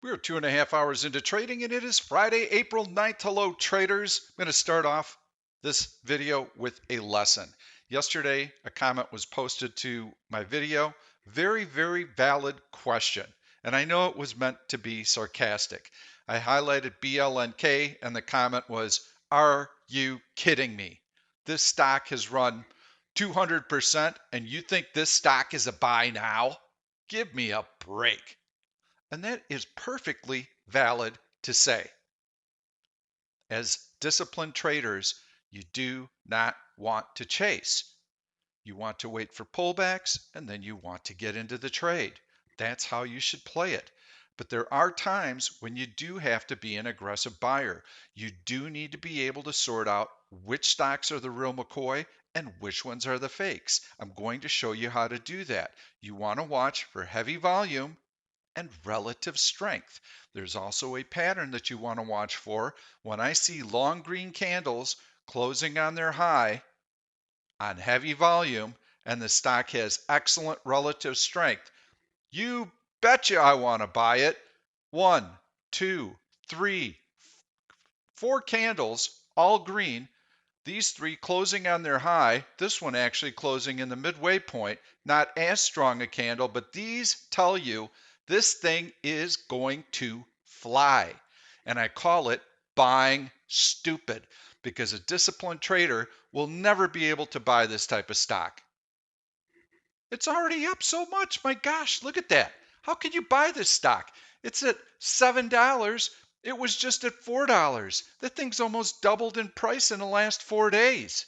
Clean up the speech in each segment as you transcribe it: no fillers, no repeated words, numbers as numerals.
We're 2.5 hours into trading, and it is Friday, April 9th. Hello, traders. I'm going to start off this video with a lesson. Yesterday, a comment was posted to my video. Very, very valid question. And I know it was meant to be sarcastic. I highlighted BLNK, and the comment was, "Are you kidding me? This stock has run 200%, and you think this stock is a buy now? Give me a break." And that is perfectly valid to say. As disciplined traders, you do not want to chase. You want to wait for pullbacks, and then you want to get into the trade. That's how you should play it. But there are times when you do have to be an aggressive buyer. You do need to be able to sort out which stocks are the real McCoy and which ones are the fakes. I'm going to show you how to do that. You want to watch for heavy volume and relative strength. There's also a pattern that you want to watch for. When I see long green candles closing on their high on heavy volume and the stock has excellent relative strength, you betcha I want to buy it. 1, 2, 3, 4 candles, all green. These three closing on their high, this one actually closing in the midway point, not as strong a candle, but these tell you this thing is going to fly. And I call it buying stupid because a disciplined trader will never be able to buy this type of stock. It's already up so much. My gosh, look at that. How can you buy this stock? It's at $7. It was just at $4. That thing's almost doubled in price in the last 4 days.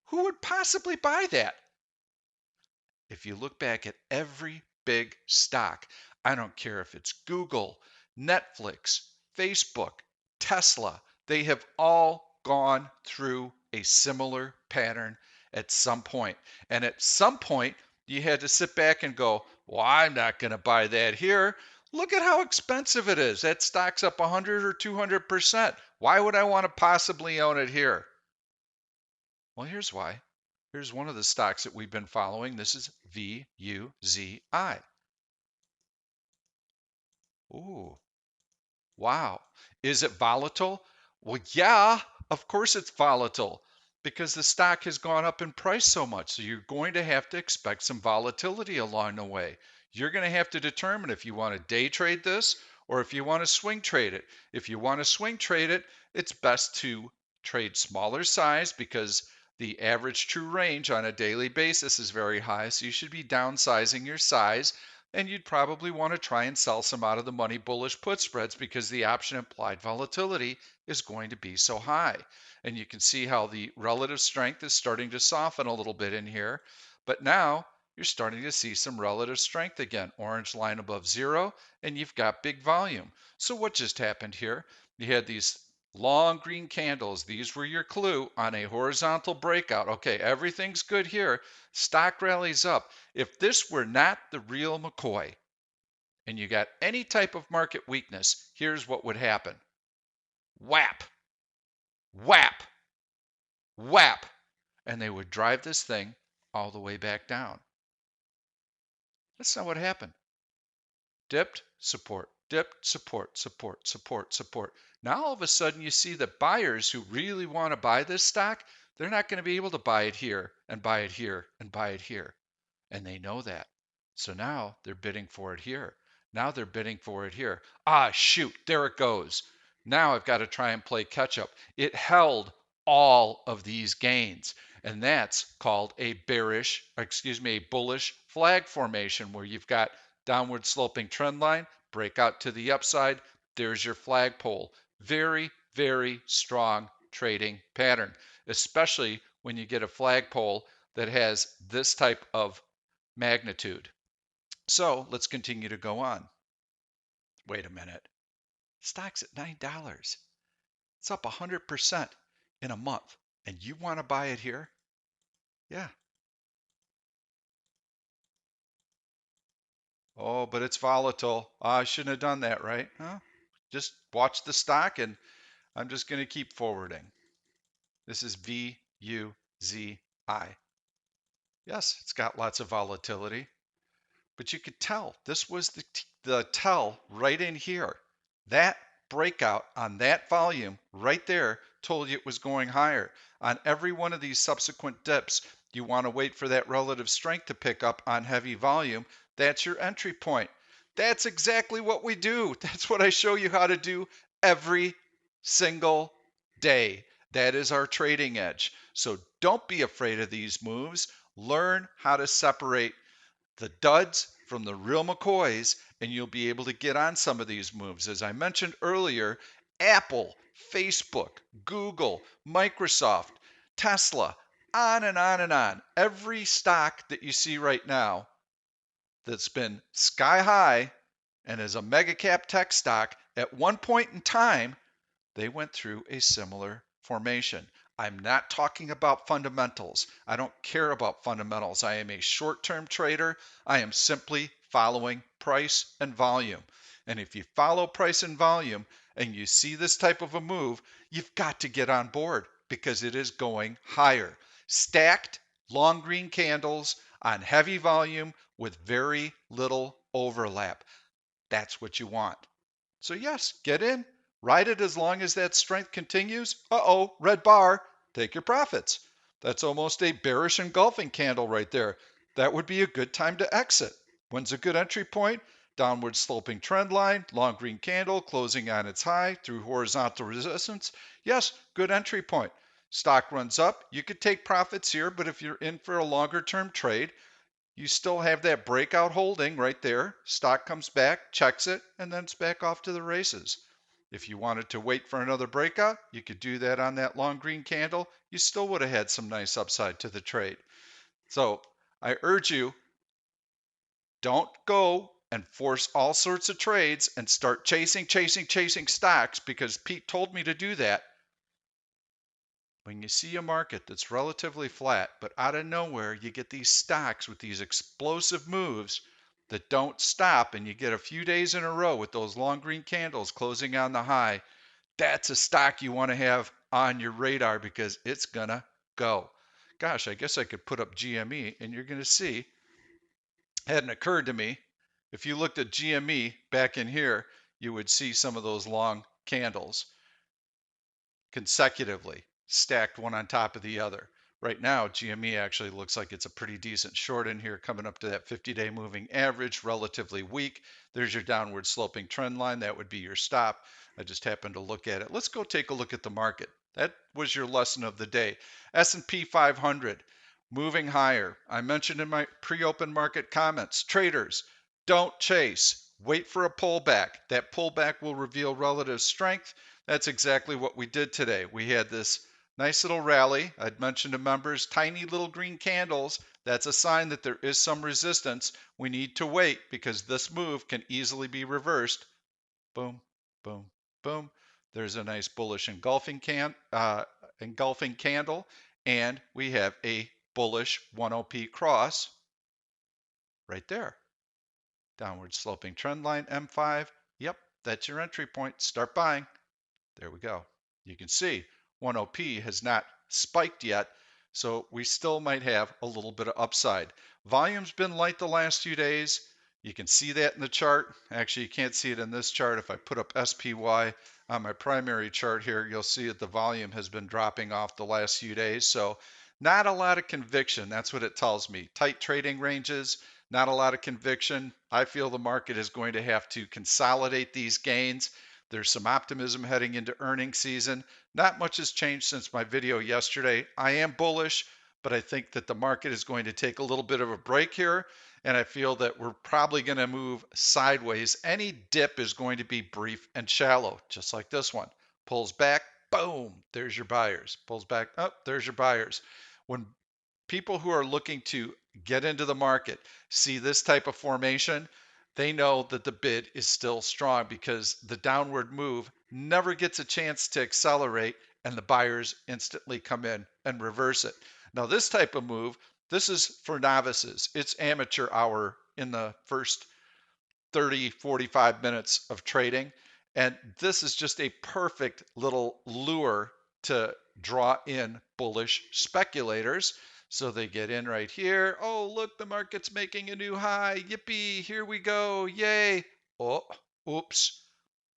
Who would possibly buy that? If you look back at every big stock, I don't care if it's Google, Netflix, Facebook, Tesla, they have all gone through a similar pattern at some point. And at some point, you had to sit back and go, well, I'm not going to buy that here. Look at how expensive it is. That stock's up 100 or 200%. Why would I want to possibly own it here? Well, here's why. Here's one of the stocks that we've been following. This is VUZI. Ooh, wow. Is it volatile? Well, yeah, of course it's volatile because the stock has gone up in price so much. So you're going to have to expect some volatility along the way. You're going to have to determine if you want to day trade this or if you want to swing trade it. If you want to swing trade it, it's best to trade smaller size because the average true range on a daily basis is very high. So you should be downsizing your size, and you'd probably want to try and sell some out of the money bullish put spreads because the option implied volatility is going to be so high. And you can see how the relative strength is starting to soften a little bit in here. But now you're starting to see some relative strength again. Orange line above zero, and you've got big volume. So what just happened here? You had these long green candles. These were your clue on a horizontal breakout. Okay, everything's good here. Stock rallies up. If this were not the real McCoy and you got any type of market weakness, here's what would happen. Whap, whap, whap. And they would drive this thing all the way back down. That's not what happened. Dipped, support, dipped, support, support, support, support. Now all of a sudden you see that buyers who really want to buy this stock, they're not going to be able to buy it here and buy it here and buy it here. And they know that. So now they're bidding for it here. Now they're bidding for it here. Ah, shoot, there it goes. Now I've got to try and play catch up. It held all of these gains. And that's called a bullish flag formation where you've got downward sloping trend line, break out to the upside. There's your flagpole. Very, very strong trading pattern, especially when you get a flagpole that has this type of magnitude. So let's continue to go on. Wait a minute. Stock's at $9. It's up 100% in a month. And you want to buy it here? Yeah. Oh, but it's volatile. I shouldn't have done that, right? Huh? Just watch the stock and I'm just going to keep forwarding. This is VUZI. Yes, it's got lots of volatility, but you could tell this was the tell right in here. That breakout on that volume right there told you it was going higher. On every one of these subsequent dips, you want to wait for that relative strength to pick up on heavy volume. That's your entry point. That's exactly what we do. That's what I show you how to do every single day. That is our trading edge. So don't be afraid of these moves. Learn how to separate the duds from the real McCoys, and you'll be able to get on some of these moves. As I mentioned earlier, Apple, Facebook, Google, Microsoft, Tesla, on and on and on. Every stock that you see right now that's been sky high and is a mega cap tech stock, at one point in time, they went through a similar formation. I'm not talking about fundamentals. I don't care about fundamentals. I am a short term trader. I am simply following price and volume. And if you follow price and volume and you see this type of a move, you've got to get on board because it is going higher. Stacked long green candles on heavy volume with very little overlap. That's what you want. So yes, get in, ride it as long as that strength continues. Uh-oh, red bar, take your profits. That's almost a bearish engulfing candle right there. That would be a good time to exit. When's a good entry point? Downward sloping trend line, long green candle closing on its high through horizontal resistance. Yes, good entry point. Stock runs up. You could take profits here, but if you're in for a longer term trade, you still have that breakout holding right there. Stock comes back, checks it, and then it's back off to the races. If you wanted to wait for another breakout, you could do that on that long green candle. You still would have had some nice upside to the trade. So I urge you, don't go and force all sorts of trades and start chasing stocks because Pete told me to do that. When you see a market that's relatively flat, but out of nowhere you get these stocks with these explosive moves that don't stop, and you get a few days in a row with those long green candles closing on the high, that's a stock you want to have on your radar because it's gonna go. Gosh, I guess I could put up GME and you're gonna see, hadn't occurred to me, if you looked at GME back in here, you would see some of those long candles consecutively, stacked one on top of the other. Right now, GME actually looks like it's a pretty decent short in here, coming up to that 50-day moving average, relatively weak. There's your downward sloping trend line. That would be your stop. I just happened to look at it. Let's go take a look at the market. That was your lesson of the day. S&P 500 moving higher. I mentioned in my pre-open market comments, traders, don't chase. Wait for a pullback. That pullback will reveal relative strength. That's exactly what we did today. We had this nice little rally. I'd mentioned to members, tiny little green candles. That's a sign that there is some resistance. We need to wait because this move can easily be reversed. Boom, boom, boom. There's a nice bullish engulfing candle, and we have a bullish 1OP cross right there. Downward sloping trend line, M5. Yep, that's your entry point. Start buying. There we go. You can see 1OP has not spiked yet, so we still might have a little bit of upside. Volume's been light the last few days. You can see that in the chart. Actually, you can't see it in this chart. If I put up SPY on my primary chart here, you'll see that the volume has been dropping off the last few days. So not a lot of conviction. That's what it tells me. Tight trading ranges, not a lot of conviction. I feel the market is going to have to consolidate these gains. There's some optimism heading into earnings season. Not much has changed since my video yesterday. I am bullish, but I think that the market is going to take a little bit of a break here, and I feel that we're probably going to move sideways. Any dip is going to be brief and shallow, just like this one. Pulls back, boom, there's your buyers. Pulls back, up, there's your buyers. When people who are looking to get into the market see this type of formation, they know that the bid is still strong because the downward move never gets a chance to accelerate and the buyers instantly come in and reverse it. Now, this type of move, this is for novices. It's amateur hour in the first 30, 45 minutes of trading. And this is just a perfect little lure to draw in bullish speculators. So they get in right here. Oh, look, the market's making a new high. Yippee, here we go. Yay. Oh, oops.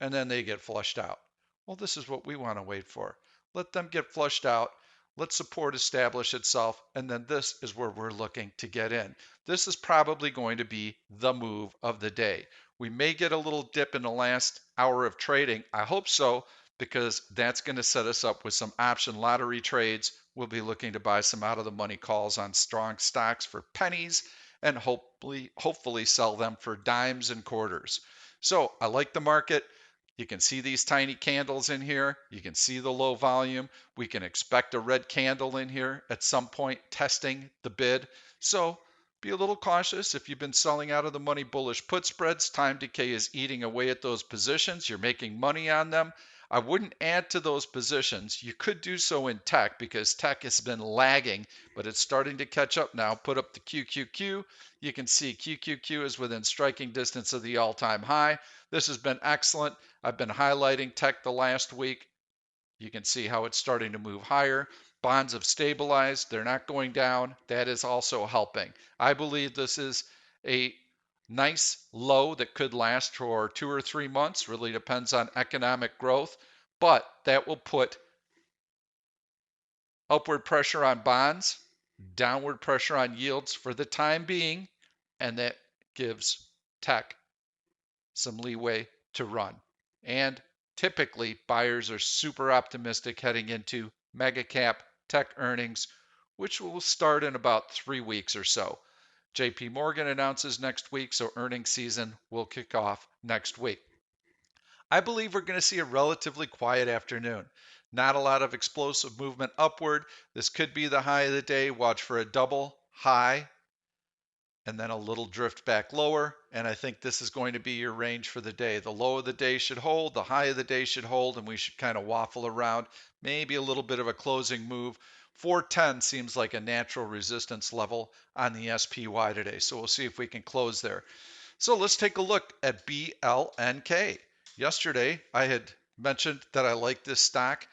and then they get flushed out. Well, this is what we want to wait for. Let them get flushed out. Let support establish itself, and then this is where we're looking to get in. This is probably going to be the move of the day. We may get a little dip in the last hour of trading. I hope so, because that's going to set us up with some option lottery trades. We'll be looking to buy some out of the money calls on strong stocks for pennies and hopefully sell them for dimes and quarters. So I like the market. You can see these tiny candles in here. You can see the low volume. We can expect a red candle in here at some point testing the bid. So be a little cautious. If you've been selling out of the money bullish put spreads, time decay is eating away at those positions. You're making money on them. I wouldn't add to those positions. You could do so in tech because tech has been lagging, but it's starting to catch up now. Put up the QQQ. You can see QQQ is within striking distance of the all-time high. This has been excellent. I've been highlighting tech the last week. You can see how it's starting to move higher. Bonds have stabilized. They're not going down. That is also helping. I believe this is a nice low that could last for 2 or 3 months. Really depends on economic growth, but that will put upward pressure on bonds, downward pressure on yields for the time being, and that gives tech some leeway to run. And typically, buyers are super optimistic heading into mega cap tech earnings, which will start in about 3 weeks or so. JP Morgan announces next week, so earnings season will kick off next week. I believe we're going to see a relatively quiet afternoon. Not a lot of explosive movement upward. This could be the high of the day. Watch for a double high and then a little drift back lower. And I think this is going to be your range for the day. The low of the day should hold, the high of the day should hold, and we should kind of waffle around. Maybe a little bit of a closing move. 410 seems like a natural resistance level on the SPY today. So we'll see if we can close there. So let's take a look at BLNK. Yesterday, I had mentioned that I like this stock,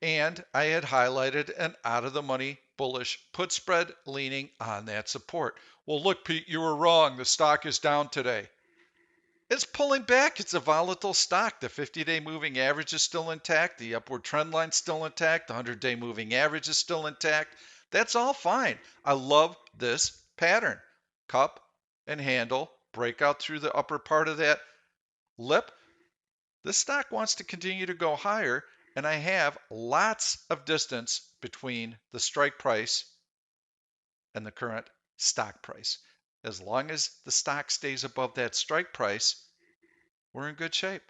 and I had highlighted an out of the money bullish put spread leaning on that support. Well, look, Pete, you were wrong. The stock is down today. It's pulling back. It's a volatile stock. The 50-day moving average is still intact. The upward trend line is still intact. The 100-day moving average is still intact. That's all fine. I love this pattern. Cup and handle, breakout through the upper part of that lip. This stock wants to continue to go higher, and I have lots of distance between the strike price and the current stock price. As long as the stock stays above that strike price, we're in good shape.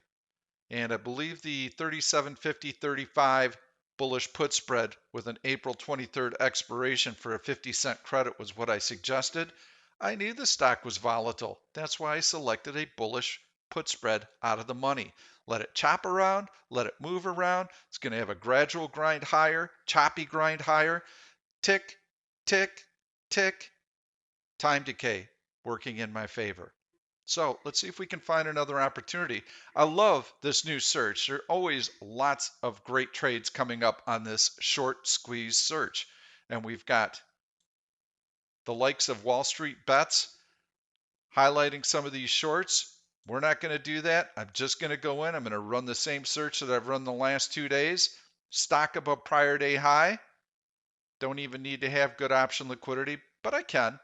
And I believe the 37.50.35 bullish put spread with an April 23rd expiration for a 50-cent credit was what I suggested. I knew the stock was volatile. That's why I selected a bullish put spread out of the money. Let it chop around, let it move around. It's going to have a gradual grind higher, choppy grind higher. Tick, tick, tick. Time decay working in my favor. So let's see if we can find another opportunity. I love this new search. There are always lots of great trades coming up on this short squeeze search. And we've got the likes of Wall Street Bets highlighting some of these shorts. We're not going to do that. I'm just going to go in. I'm going to run the same search that I've run the last 2 days. Stock above prior day high. Don't even need to have good option liquidity, but I can.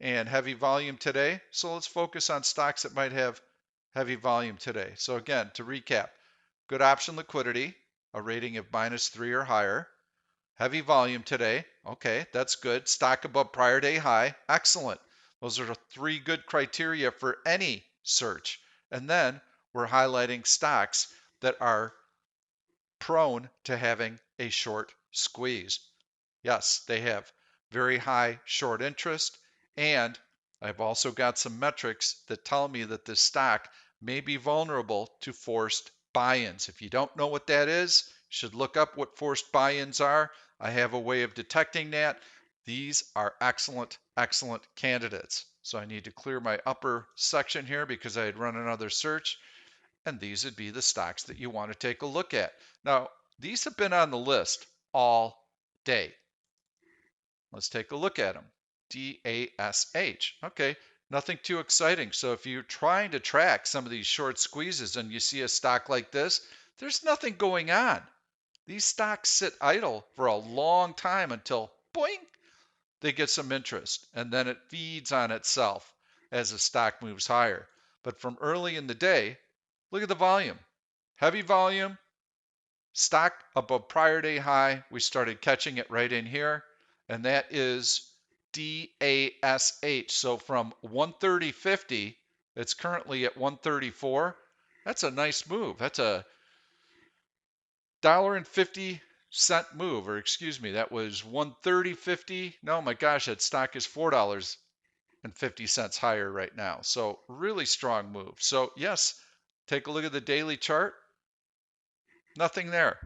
And heavy volume today. So let's focus on stocks that might have heavy volume today. So again, to recap, good option liquidity, a rating of -3 or higher. Heavy volume today. Okay, that's good. Stock above prior day high. Excellent. Those are 3 good criteria for any search. And then we're highlighting stocks that are prone to having a short squeeze. Yes, they have very high short interest, and I've also got some metrics that tell me that this stock may be vulnerable to forced buy-ins. If you don't know what that is, you should look up what forced buy-ins are. I have a way of detecting that. These are excellent, excellent candidates. So I need to clear my upper section here because I had run another search, and these would be the stocks that you want to take a look at. Now, these have been on the list all day. Let's take a look at them. DASH. Okay, Nothing too exciting. So if you're trying to track some of these short squeezes and you see a stock like this, there's nothing going on. These stocks sit idle for a long time until boing, they get some interest, and then it feeds on itself as the stock moves higher. But from early in the day, look at the volume. Heavy volume, stock above prior day high. We started catching it right in here, and that is DASH. So from 130.50, it's currently at 134. That's a nice move. That's a $1.50 move, or excuse me, that was 130.50. No, my gosh, that stock is $4.50 higher right now. So really strong move. So yes, take a look at the daily chart. Nothing there.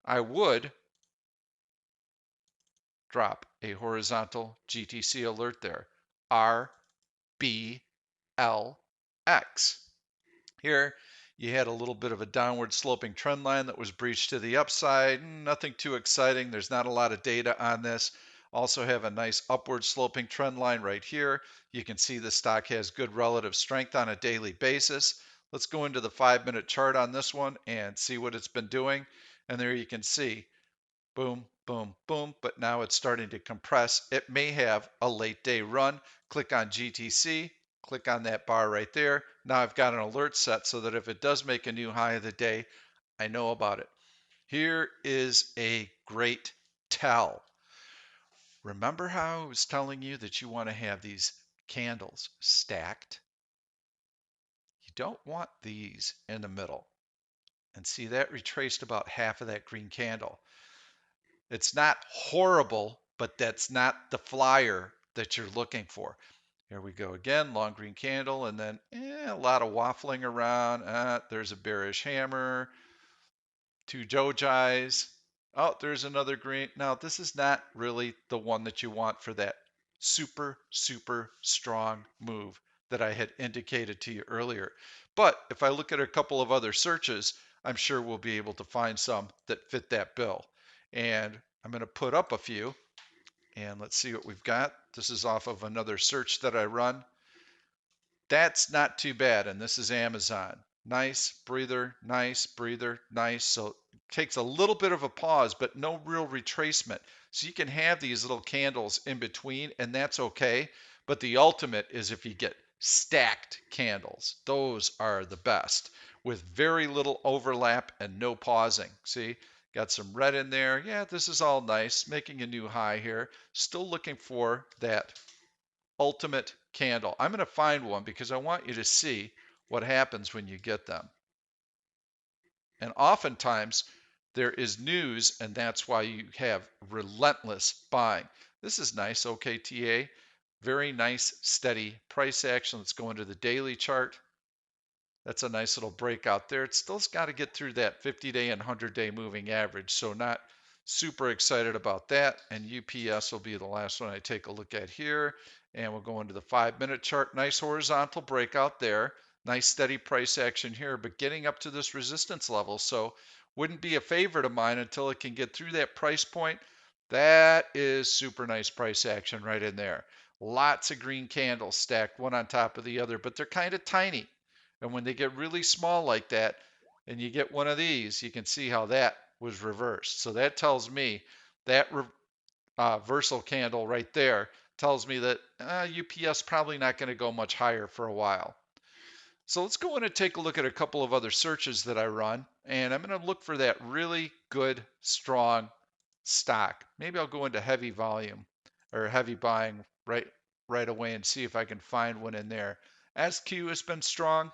I would drop a horizontal GTC alert there. RBLX. Here, you had a little bit of a downward sloping trend line that was breached to the upside. Nothing too exciting. There's not a lot of data on this. Also have a nice upward sloping trend line right here. You can see the stock has good relative strength on a daily basis. Let's go into the 5-minute chart on this one and see what it's been doing. And there you can see, boom, boom, boom, but now it's starting to compress. It may have a late day run. Click on GTC, click on that bar right there. Now I've got an alert set so that if it does make a new high of the day, I know about it. Here is a great tell. Remember how I was telling you that you want to have these candles stacked? You don't want these in the middle. And see, that retraced about half of that green candle. It's not horrible, but that's not the flyer that you're looking for. Here we go again, long green candle, and then a lot of waffling around. There's a bearish hammer, two dojis. Oh, there's another green. Now, this is not really the one that you want for that super, super strong move that I had indicated to you earlier. But if I look at a couple of other searches, I'm sure we'll be able to find some that fit that bill. And I'm going to put up a few and let's see what we've got. This is off of another search that I run. That's not too bad. And this is Amazon. Nice breather, nice breather, nice. So it takes a little bit of a pause, but no real retracement. So you can have these little candles in between, and that's okay. But the ultimate is if you get stacked candles. Those are the best with very little overlap and no pausing. See, got some red in there. Yeah, this is all nice. Making a new high here. Still looking for that ultimate candle. I'm going to find one because I want you to see what happens when you get them. And oftentimes there is news, and that's why you have relentless buying. This is nice, OKTA. Very nice, steady price action. Let's go into the daily chart. That's a nice little breakout there. It's still got to get through that 50-day and 100-day moving average, so not super excited about that. And UPS will be the last one I take a look at here. And we'll go into the 5-minute chart. Nice horizontal breakout there. Nice steady price action here, but getting up to this resistance level. So wouldn't be a favorite of mine until it can get through that price point. That is super nice price action right in there. Lots of green candles stacked one on top of the other, but they're kind of tiny. And when they get really small like that, and you get one of these, you can see how that was reversed. So that tells me that reversal candle right there tells me that UPS probably not going to go much higher for a while. So let's go in and take a look at a couple of other searches that I run. And I'm going to look for that really good, strong stock. Maybe I'll go into heavy volume or heavy buying right away and see if I can find one in there. SQ has been strong.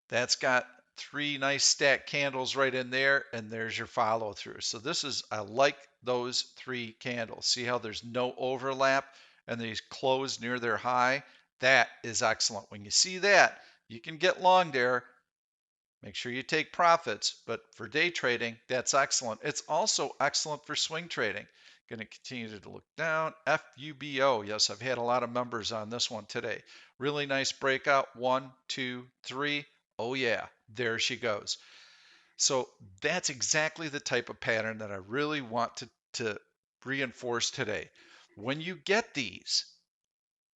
That's got three nice stacked candles right in there, and there's your follow through. So this is, I like those three candles. See how there's no overlap and they close near their high? That is excellent. When you see that, you can get long there. Make sure you take profits, but for day trading, that's excellent. It's also excellent for swing trading. Going to continue to look down. FUBO. Yes, I've had a lot of members on this one today. Really nice breakout. 1, 2, 3. Oh, yeah, there she goes. So that's exactly the type of pattern that I really want to reinforce today. When you get these,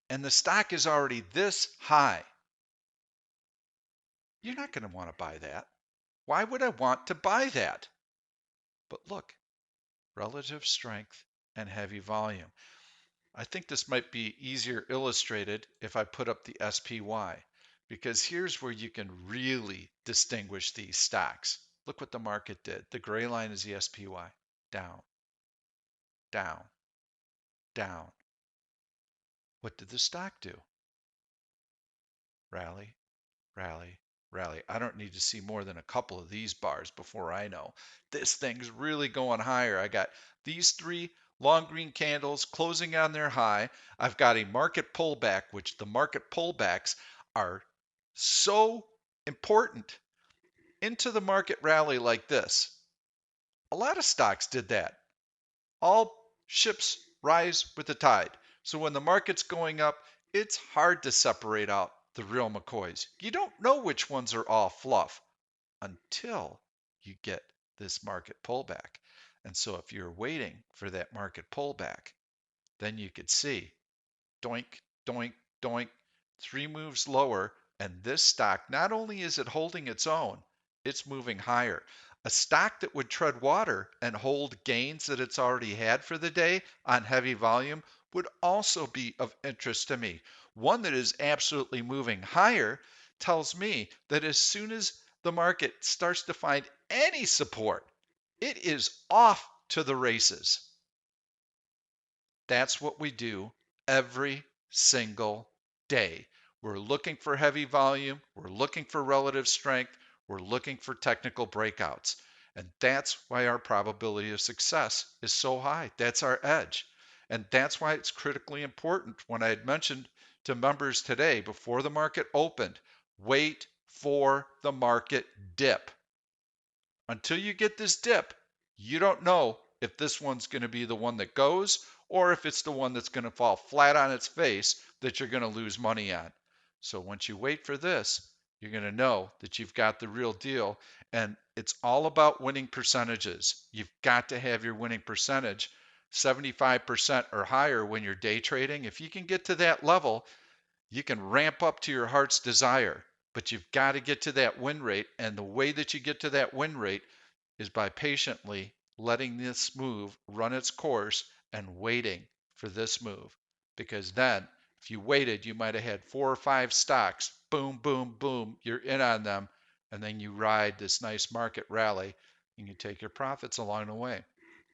and the stock is already this high, you're not going to want to buy that. Why would I want to buy that? But look, relative strength and heavy volume. I think this might be easier illustrated if I put up the SPY, because here's where you can really distinguish these stocks. Look what the market did. The gray line is the SPY. Down, down, down. What did the stock do? Rally, rally, rally. I don't need to see more than a couple of these bars before I know this thing's really going higher. I got these three long green candles closing on their high. I've got a market pullback, which the market pullbacks are so important into the market rally like this. A lot of stocks did that. All ships rise with the tide. So when the market's going up, it's hard to separate out the real McCoys. You don't know which ones are all fluff until you get this market pullback. And so if you're waiting for that market pullback, then you could see doink, doink, doink, 3 moves lower. And this stock, not only is it holding its own, it's moving higher. A stock that would tread water and hold gains that it's already had for the day on heavy volume would also be of interest to me. One that is absolutely moving higher tells me that as soon as the market starts to find any support, it is off to the races. That's what we do every single day. We're looking for heavy volume. We're looking for relative strength. We're looking for technical breakouts. And that's why our probability of success is so high. That's our edge. And that's why it's critically important when I had mentioned to members today before the market opened, wait for the market dip. Until you get this dip, you don't know if this one's going to be the one that goes or if it's the one that's going to fall flat on its face that you're going to lose money on. So once you wait for this, you're going to know that you've got the real deal. And it's all about winning percentages. You've got to have your winning percentage 75% or higher when you're day trading. If you can get to that level, you can ramp up to your heart's desire, but you've got to get to that win rate. And the way that you get to that win rate is by patiently letting this move run its course and waiting for this move. Because then, if you waited, you might have had 4 or 5 stocks, boom, boom, boom, you're in on them, and then you ride this nice market rally and you take your profits along the way.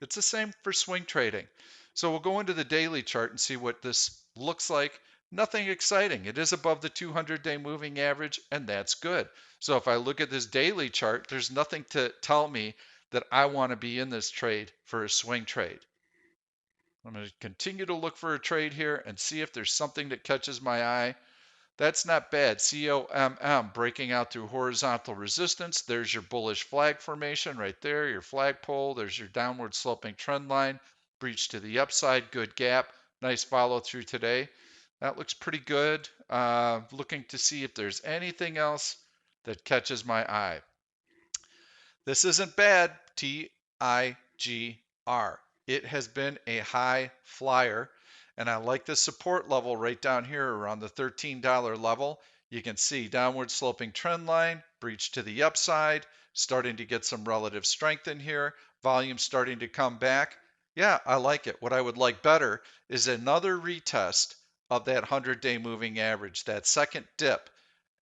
It's the same for swing trading. So we'll go into the daily chart and see what this looks like. Nothing exciting. It is above the 200-day moving average, and that's good. So if I look at this daily chart, there's nothing to tell me that I want to be in this trade for a swing trade. I'm going to continue to look for a trade here and see if there's something that catches my eye. That's not bad. COMM breaking out through horizontal resistance. There's your bullish flag formation right there, your flagpole. There's your downward sloping trend line. Breach to the upside, good gap. Nice follow through today. That looks pretty good. Looking to see if there's anything else that catches my eye. This isn't bad. TIGR. It has been a high flyer. And I like the support level right down here around the $13 level. You can see downward sloping trend line, breach to the upside, starting to get some relative strength in here, volume starting to come back. Yeah, I like it. What I would like better is another retest of that 100-day moving average, that second dip,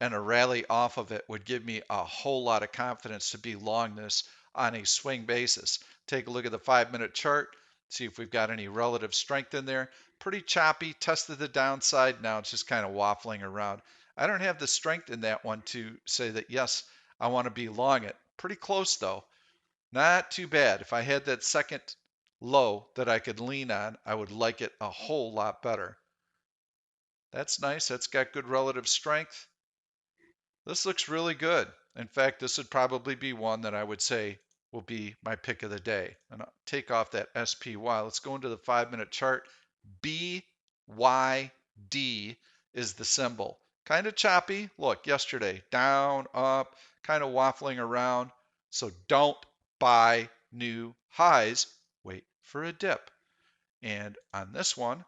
and a rally off of it would give me a whole lot of confidence to be long this on a swing basis. Take a look at the 5-minute chart, see if we've got any relative strength in there. Pretty choppy, tested the downside. Now it's just kind of waffling around. I don't have the strength in that one to say that, yes, I want to be long it. Pretty close though. Not too bad. If I had that second low that I could lean on, I would like it a whole lot better. That's nice. That's got good relative strength. This looks really good. In fact, this would probably be one that I would say will be my pick of the day. And I'll take off that SPY. Let's go into the 5-minute chart. BYD is the symbol. Kind of choppy. Look, yesterday, down, up, kind of waffling around. So don't buy new highs. Wait for a dip. And on this one,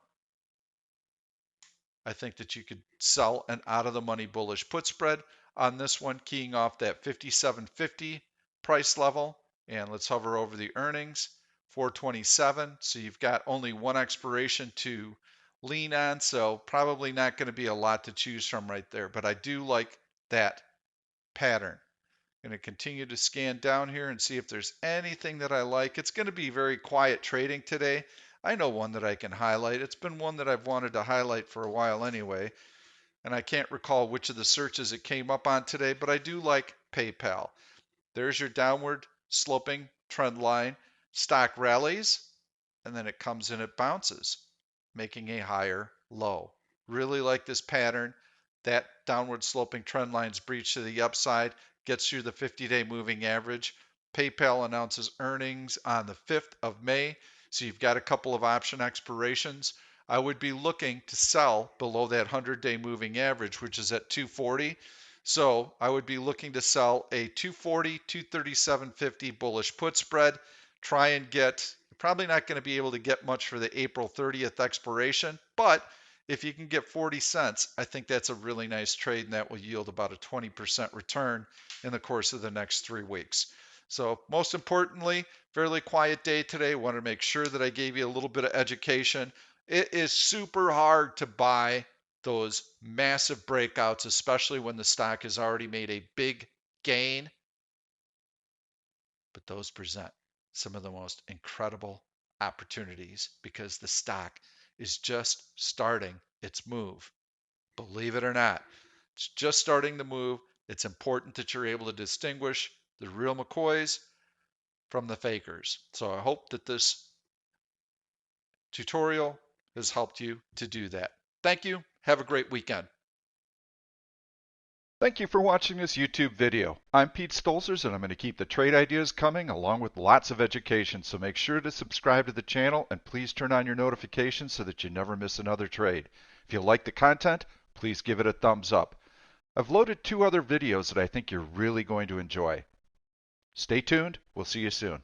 I think that you could sell an out of the money bullish put spread on this one, keying off that 57.50 price level. And let's hover over the earnings, 427. So you've got only one expiration to lean on, so probably not going to be a lot to choose from right there. But I do like that pattern. Going to continue to scan down here and see if there's anything that I like. It's going to be very quiet trading today. I know one that I can highlight. It's been one that I've wanted to highlight for a while anyway, and I can't recall which of the searches it came up on today, but I do like PayPal. There's your downward sloping trend line. Stock rallies, and then it comes in, it bounces, making a higher low. Really like this pattern. That downward sloping trend line's breach to the upside, gets through the 50-day moving average. PayPal announces earnings on the 5th of May, so you've got a couple of option expirations. I would be looking to sell below that 100-day moving average, which is at 240. So I would be looking to sell a 240, 237.50 bullish put spread. Try and get, you're probably not going to be able to get much for the April 30th expiration, but if you can get 40 cents, I think that's a really nice trade, and that will yield about a 20% return in the course of the next 3 weeks. So most importantly, fairly quiet day today. Wanted to make sure that I gave you a little bit of education. It is super hard to buy those massive breakouts, especially when the stock has already made a big gain. But those present some of the most incredible opportunities because the stock is just starting its move. Believe it or not, it's just starting to move. It's important that you're able to distinguish the real McCoys from the fakers. So I hope that this tutorial has helped you to do that. Thank you. Have a great weekend. Thank you for watching this YouTube video. I'm Pete Stolzers, and I'm going to keep the trade ideas coming along with lots of education, so make sure to subscribe to the channel and please turn on your notifications so that you never miss another trade. If you like the content, please give it a thumbs up. I've loaded 2 other videos that I think you're really going to enjoy. Stay tuned. We'll see you soon.